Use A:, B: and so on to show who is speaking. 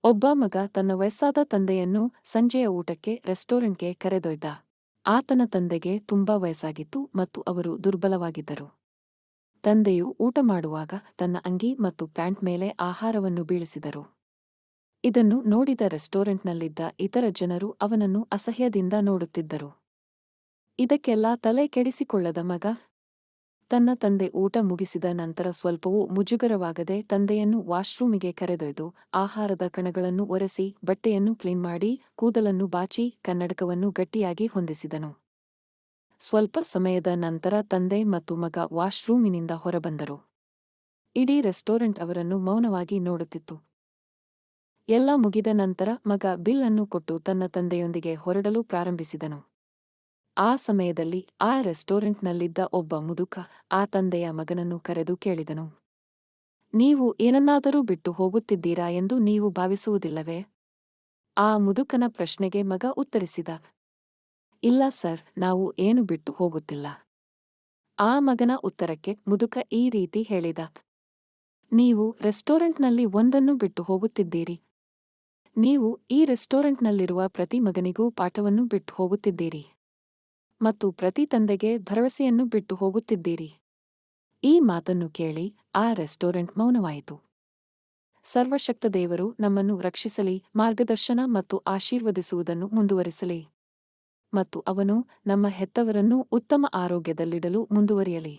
A: ಒಬ್ಬ ಮಗ ತನ್ನ ವಯಸ್ಸಾದ ತಂದೆಯನ್ನು ಸಂಜೆಯ ಊಟಕ್ಕೆ ರೆಸ್ಟೋರೆಂಟ್ಗೆ ಕರೆದೊಯ್ದ. ಆತನ ತಂದೆಗೆ ತುಂಬಾ ವಯಸ್ಸಾಗಿತ್ತು ಮತ್ತು ಅವರು ದುರ್ಬಲವಾಗಿದ್ದರು. ತಂದೆಯು ಊಟ ಮಾಡುವಾಗ ತನ್ನ ಅಂಗಿ ಮತ್ತು ಪ್ಯಾಂಟ್ ಮೇಲೆ ಆಹಾರವನ್ನು ಬೀಳಿಸಿದರು. ಇದನ್ನು ನೋಡಿದ ರೆಸ್ಟೋರೆಂಟ್ನಲ್ಲಿದ್ದ ಇತರ ಜನರು ಅವನನ್ನು ಅಸಹ್ಯದಿಂದ ನೋಡುತ್ತಿದ್ದರು. ಇದಕ್ಕೆಲ್ಲ ತಲೆ ಕೆಡಿಸಿಕೊಳ್ಳದ ಮಗ ತನ್ನ ತಂದೆ ಊಟ ಮುಗಿಸಿದ ನಂತರ ಸ್ವಲ್ಪವೂ ಮುಜುಗರವಾಗದೆ ತಂದೆಯನ್ನು ವಾಶ್ರೂಮಿಗೆ ಕರೆದೊಯ್ದು ಆಹಾರದ ಕಣಗಳನ್ನು ಒರೆಸಿ ಬಟ್ಟೆಯನ್ನು ಕ್ಲೀನ್ ಮಾಡಿ ಕೂದಲನ್ನು ಬಾಚಿ ಕನ್ನಡಕವನ್ನು ಗಟ್ಟಿಯಾಗಿ ಹೊಂದಿಸಿದನು. ಸ್ವಲ್ಪ ಸಮಯದ ನಂತರ ತಂದೆ ಮತ್ತು ಮಗ ವಾಶ್ರೂಮಿನಿಂದ ಹೊರಬಂದರು. ಇಡೀ ರೆಸ್ಟೋರೆಂಟ್ ಅವರನ್ನು ಮೌನವಾಗಿ ನೋಡುತ್ತಿತ್ತು. ಎಲ್ಲ ಮುಗಿದ ನಂತರ ಮಗ ಬಿಲ್ ಅನ್ನು ಕೊಟ್ಟು ತನ್ನ ತಂದೆಯೊಂದಿಗೆ ಹೊರಡಲು ಪ್ರಾರಂಭಿಸಿದನು. ಆ ಸಮಯದಲ್ಲಿ ಆ ರೆಸ್ಟೋರೆಂಟ್ನಲ್ಲಿದ್ದ ಒಬ್ಬ ಮುದುಕ ಆ ತಂದೆಯ ಮಗನನ್ನು ಕರೆದು ಕೇಳಿದನು, ನೀವು ಏನನ್ನಾದರೂ ಬಿಟ್ಟು ಹೋಗುತ್ತಿದ್ದೀರಾ ಎಂದು ನೀವು ಭಾವಿಸುವುದಿಲ್ಲವೇ? ಆ ಮುದುಕನ ಪ್ರಶ್ನೆಗೆ ಮಗ ಉತ್ತರಿಸಿದ, ಇಲ್ಲ ಸರ್, ನಾವು ಏನು ಬಿಟ್ಟು ಹೋಗುತ್ತಿಲ್ಲ. ಆ ಮಗನ ಉತ್ತರಕ್ಕೆ ಮುದುಕ ಈ ರೀತಿ ಹೇಳಿದ, ನೀವು ರೆಸ್ಟೋರೆಂಟ್ನಲ್ಲಿ ಒಂದನ್ನು ಬಿಟ್ಟು ಹೋಗುತ್ತಿದ್ದೀರಿ. ನೀವು ಈ ರೆಸ್ಟೋರೆಂಟ್ನಲ್ಲಿರುವ ಪ್ರತಿ ಮಗನಿಗೂ ಪಾಠವನ್ನು ಬಿಟ್ಟು ಹೋಗುತ್ತಿದ್ದೀರಿ ಮತ್ತು ಪ್ರತಿ ತಂದೆಗೆ ಭರವಸೆಯನ್ನು ಬಿಟ್ಟು ಹೋಗುತ್ತಿದ್ದೀರಿ. ಈ ಮಾತನ್ನು ಕೇಳಿ ಆ ರೆಸ್ಟೋರೆಂಟ್ ಮೌನವಾಯಿತು. ಸರ್ವಶಕ್ತ ದೇವರು ನಮ್ಮನ್ನು ರಕ್ಷಿಸಲಿ, ಮಾರ್ಗದರ್ಶನ ಮತ್ತು ಆಶೀರ್ವದಿಸುವುದನ್ನು ಮುಂದುವರಿಸಲಿ ಮತ್ತು ಅವನು ನಮ್ಮ ಹೆತ್ತವರನ್ನು ಉತ್ತಮ ಆರೋಗ್ಯದಲ್ಲಿಡಲು ಮುಂದುವರಿಯಲಿ.